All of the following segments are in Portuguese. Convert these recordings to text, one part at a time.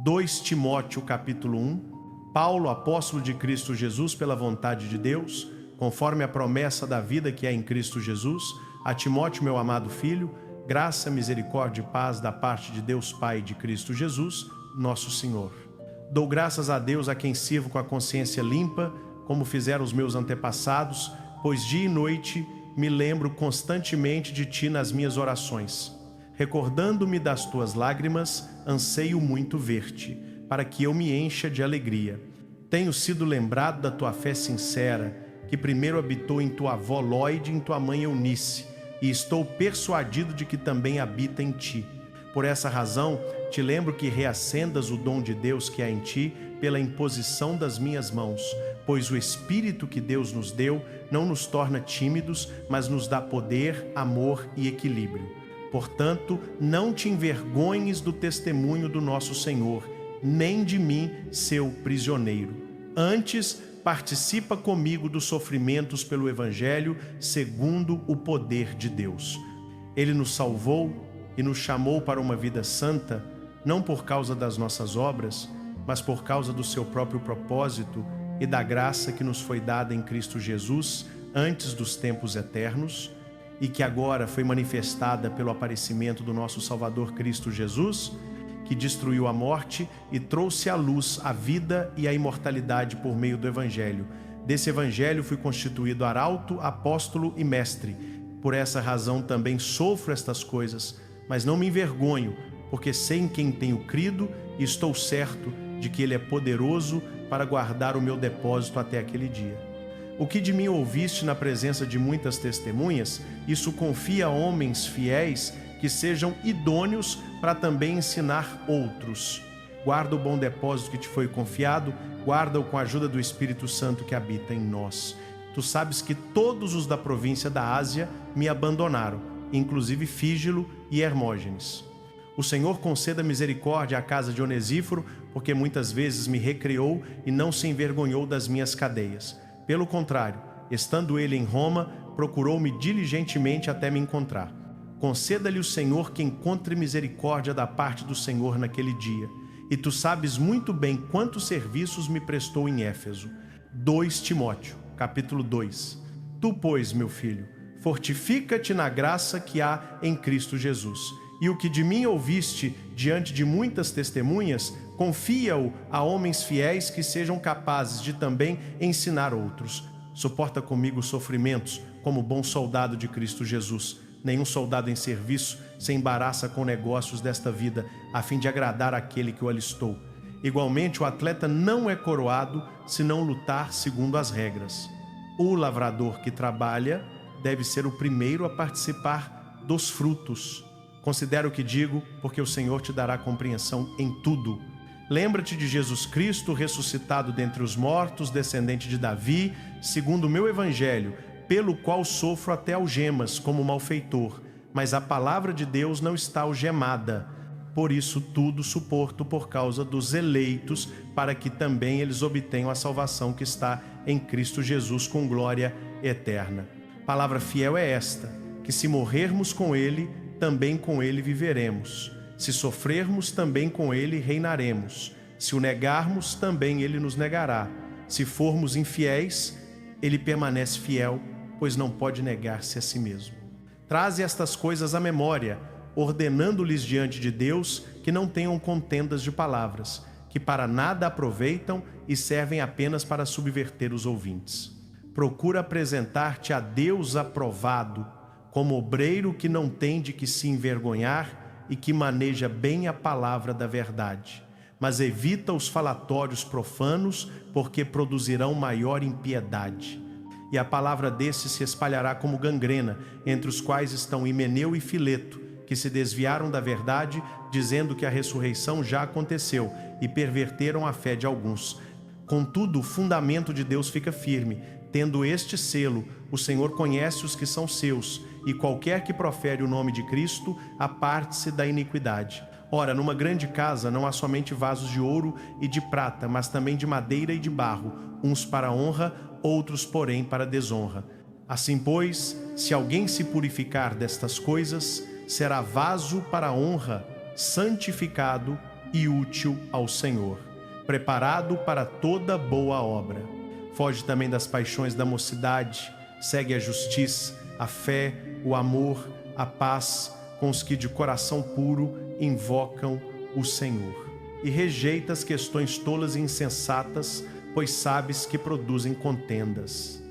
2 Timóteo capítulo 1, Paulo, apóstolo de Cristo Jesus pela vontade de Deus, conforme a promessa da vida que é em Cristo Jesus, a Timóteo, meu amado filho, graça, misericórdia e paz da parte de Deus Pai e de Cristo Jesus, nosso Senhor. Dou graças a Deus a quem sirvo com a consciência limpa, como fizeram os meus antepassados, pois dia e noite me lembro constantemente de ti nas minhas orações. Recordando-me das tuas lágrimas, anseio muito ver-te, para que eu me encha de alegria. Tenho sido lembrado da tua fé sincera, que primeiro habitou em tua avó Lóide e em tua mãe Eunice, e estou persuadido de que também habita em ti. Por essa razão, te lembro que reacendas o dom de Deus que há em ti pela imposição das minhas mãos, pois o Espírito que Deus nos deu não nos torna tímidos, mas nos dá poder, amor e equilíbrio. Portanto, não te envergonhes do testemunho do nosso Senhor, nem de mim, seu prisioneiro. Antes, participa comigo dos sofrimentos pelo Evangelho, segundo o poder de Deus. Ele nos salvou e nos chamou para uma vida santa, não por causa das nossas obras, mas por causa do seu próprio propósito e da graça que nos foi dada em Cristo Jesus antes dos tempos eternos, e que agora foi manifestada pelo aparecimento do nosso Salvador Cristo Jesus, que destruiu a morte e trouxe à luz a vida e a imortalidade por meio do Evangelho. Desse Evangelho fui constituído arauto, apóstolo e mestre. Por essa razão também sofro estas coisas, mas não me envergonho, porque sei em quem tenho crido e estou certo de que Ele é poderoso para guardar o meu depósito até aquele dia. O que de mim ouviste na presença de muitas testemunhas, isso confia a homens fiéis que sejam idôneos para também ensinar outros. Guarda o bom depósito que te foi confiado, guarda-o com a ajuda do Espírito Santo que habita em nós. Tu sabes que todos os da província da Ásia me abandonaram, inclusive Fígilo e Hermógenes. O Senhor conceda misericórdia à casa de Onesíforo, porque muitas vezes me recreou e não se envergonhou das minhas cadeias. Pelo contrário, estando ele em Roma, procurou-me diligentemente até me encontrar. Conceda-lhe o Senhor que encontre misericórdia da parte do Senhor naquele dia. E tu sabes muito bem quantos serviços me prestou em Éfeso. 2 Timóteo, capítulo 2. Tu, pois, meu filho, fortifica-te na graça que há em Cristo Jesus. E o que de mim ouviste diante de muitas testemunhas, confia-o a homens fiéis que sejam capazes de também ensinar outros. Suporta comigo os sofrimentos, como bom soldado de Cristo Jesus. Nenhum soldado em serviço se embaraça com negócios desta vida, a fim de agradar aquele que o alistou. Igualmente, o atleta não é coroado se não lutar segundo as regras. O lavrador que trabalha deve ser o primeiro a participar dos frutos. Considera o que digo, porque o Senhor te dará compreensão em tudo. Lembra-te de Jesus Cristo, ressuscitado dentre os mortos, descendente de Davi, segundo o meu evangelho, pelo qual sofro até algemas como malfeitor, mas a palavra de Deus não está algemada. Por isso tudo suporto por causa dos eleitos, para que também eles obtenham a salvação que está em Cristo Jesus com glória eterna. Palavra fiel é esta, que se morrermos com Ele, também com Ele viveremos. Se sofrermos, também com Ele reinaremos. Se o negarmos, também Ele nos negará. Se formos infiéis, Ele permanece fiel, pois não pode negar-se a si mesmo. Traze estas coisas à memória, ordenando-lhes diante de Deus que não tenham contendas de palavras, que para nada aproveitam e servem apenas para subverter os ouvintes. Procura apresentar-te a Deus aprovado, como obreiro que não tem de que se envergonhar e que maneja bem a palavra da verdade. Mas evita os falatórios profanos, porque produzirão maior impiedade. E a palavra desses se espalhará como gangrena, entre os quais estão Himeneu e Fileto, que se desviaram da verdade, dizendo que a ressurreição já aconteceu, e perverteram a fé de alguns. Contudo, o fundamento de Deus fica firme. Tendo este selo, o Senhor conhece os que são seus, e qualquer que profere o nome de Cristo, aparte-se da iniquidade. Ora, numa grande casa não há somente vasos de ouro e de prata, mas também de madeira e de barro, uns para honra, outros, porém, para desonra. Assim, pois, se alguém se purificar destas coisas, será vaso para honra, santificado, e útil ao Senhor, preparado para toda boa obra. Foge também das paixões da mocidade, segue a justiça, a fé, o amor, a paz, com os que de coração puro invocam o Senhor. E rejeita as questões tolas e insensatas, pois sabes que produzem contendas.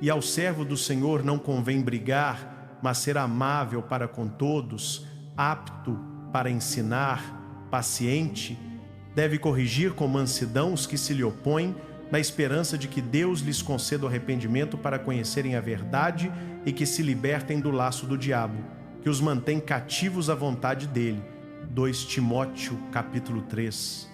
E ao servo do Senhor não convém brigar, mas ser amável para com todos, apto para ensinar, paciente. Deve corrigir com mansidão os que se lhe opõem, na esperança de que Deus lhes conceda o arrependimento para conhecerem a verdade e que se libertem do laço do diabo, que os mantém cativos à vontade dele. 2 Timóteo capítulo 3.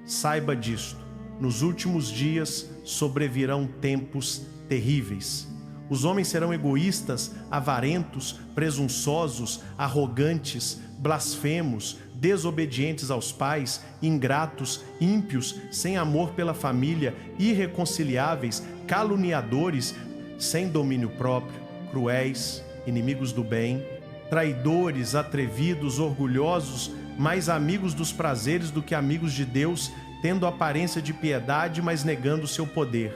Saiba disto, nos últimos dias sobrevirão tempos terríveis. Os homens serão egoístas, avarentos, presunçosos, arrogantes, blasfemos, desobedientes aos pais, ingratos, ímpios, sem amor pela família, irreconciliáveis, caluniadores, sem domínio próprio, cruéis, inimigos do bem, traidores, atrevidos, orgulhosos, mais amigos dos prazeres do que amigos de Deus, tendo aparência de piedade, mas negando seu poder.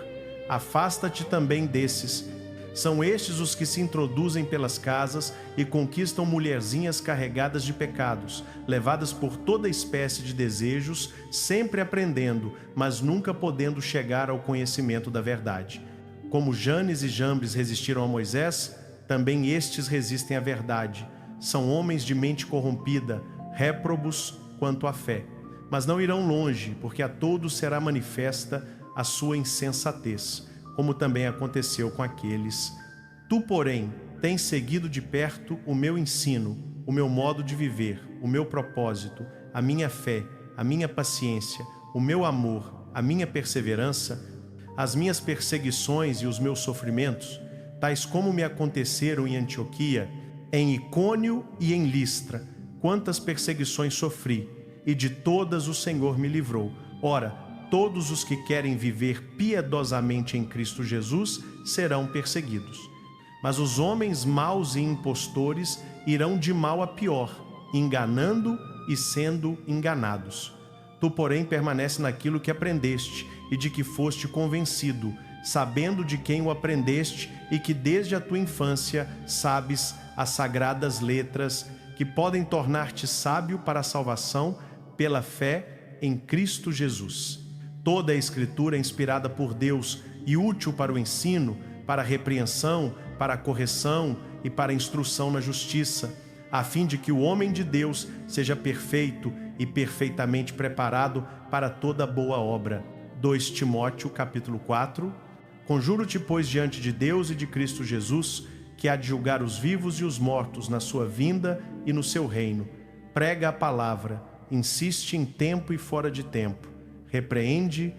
Afasta-te também desses. São estes os que se introduzem pelas casas e conquistam mulherzinhas carregadas de pecados, levadas por toda espécie de desejos, sempre aprendendo, mas nunca podendo chegar ao conhecimento da verdade. Como Janes e Jambres resistiram a Moisés, também estes resistem à verdade. São homens de mente corrompida, réprobos quanto à fé. Mas não irão longe, porque a todos será manifesta a sua insensatez, como também aconteceu com aqueles. Tu, porém, tens seguido de perto o meu ensino, o meu modo de viver, o meu propósito, a minha fé, a minha paciência, o meu amor, a minha perseverança, as minhas perseguições e os meus sofrimentos, tais como me aconteceram em Antioquia, em Icônio e em Listra. Quantas perseguições sofri, e de todas o Senhor me livrou. Ora, todos os que querem viver piedosamente em Cristo Jesus serão perseguidos. Mas os homens maus e impostores irão de mal a pior, enganando e sendo enganados. Tu, porém, permanece naquilo que aprendeste e de que foste convencido, sabendo de quem o aprendeste e que desde a tua infância sabes as sagradas letras que podem tornar-te sábio para a salvação pela fé em Cristo Jesus. Toda a Escritura é inspirada por Deus e útil para o ensino, para a repreensão, para a correção e para a instrução na justiça, a fim de que o homem de Deus seja perfeito e perfeitamente preparado para toda boa obra. 2 Timóteo capítulo 4. Conjuro-te, pois, diante de Deus e de Cristo Jesus, que há de julgar os vivos e os mortos na sua vinda e no seu reino. Prega a palavra, insiste em tempo e fora de tempo, repreende,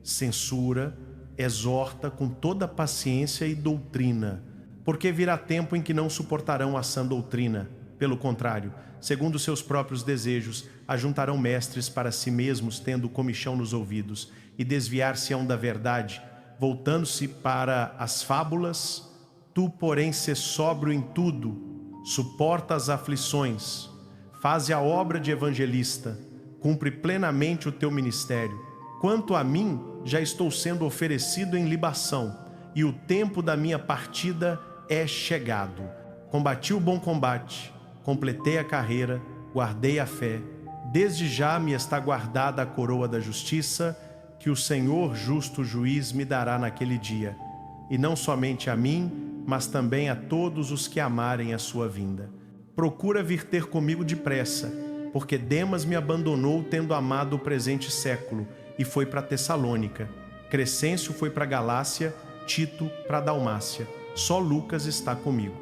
censura, exorta com toda paciência e doutrina, porque virá tempo em que não suportarão a sã doutrina. Pelo contrário, segundo seus próprios desejos, ajuntarão mestres para si mesmos, tendo comichão nos ouvidos, e desviar-se-ão da verdade, voltando-se para as fábulas. Tu, porém, sê sóbrio em tudo, suporta as aflições, faze a obra de evangelista, cumpre plenamente o teu ministério. Quanto a mim, já estou sendo oferecido em libação, e o tempo da minha partida é chegado. Combati o bom combate, completei a carreira, guardei a fé. Desde já me está guardada a coroa da justiça, que o Senhor justo juiz me dará naquele dia, e não somente a mim, mas também a todos os que amarem a sua vinda. Procura vir ter comigo depressa, porque Demas me abandonou tendo amado o presente século, e foi para Tessalônica. Crescêncio foi para Galácia, Tito para Dalmácia. Só Lucas está comigo.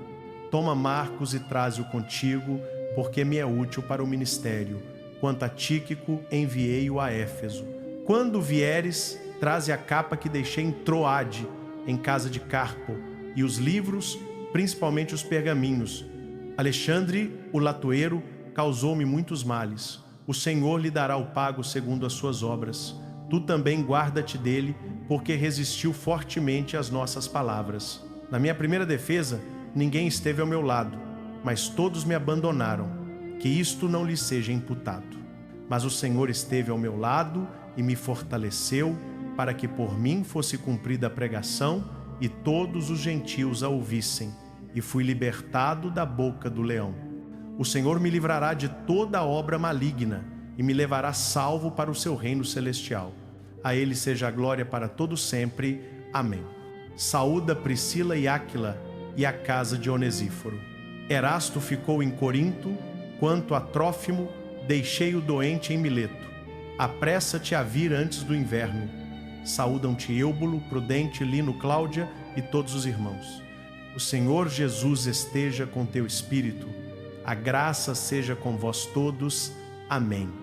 Toma Marcos e traze-o contigo, porque me é útil para o ministério. Quanto a Tíquico, enviei-o a Éfeso. Quando vieres, traze a capa que deixei em Troade, em casa de Carpo, e os livros, principalmente os pergaminhos. Alexandre, o latoeiro, causou-me muitos males. O Senhor lhe dará o pago segundo as suas obras. Tu também guarda-te dele, porque resistiu fortemente às nossas palavras. Na minha primeira defesa, ninguém esteve ao meu lado, mas todos me abandonaram. Que isto não lhe seja imputado. Mas o Senhor esteve ao meu lado e me fortaleceu, para que por mim fosse cumprida a pregação e todos os gentios a ouvissem, e fui libertado da boca do leão. O Senhor me livrará de toda obra maligna e me levará salvo para o seu reino celestial. A ele seja a glória para todo sempre. Amém. Saúda Priscila e Áquila e a casa de Onesíforo. Erasto ficou em Corinto, quanto a Trófimo, deixei o doente em Mileto. Apressa-te a vir antes do inverno. Saúdam-te Eúbulo, Prudente, Lino, Cláudia e todos os irmãos. O Senhor Jesus esteja com teu espírito. A graça seja com vós todos. Amém.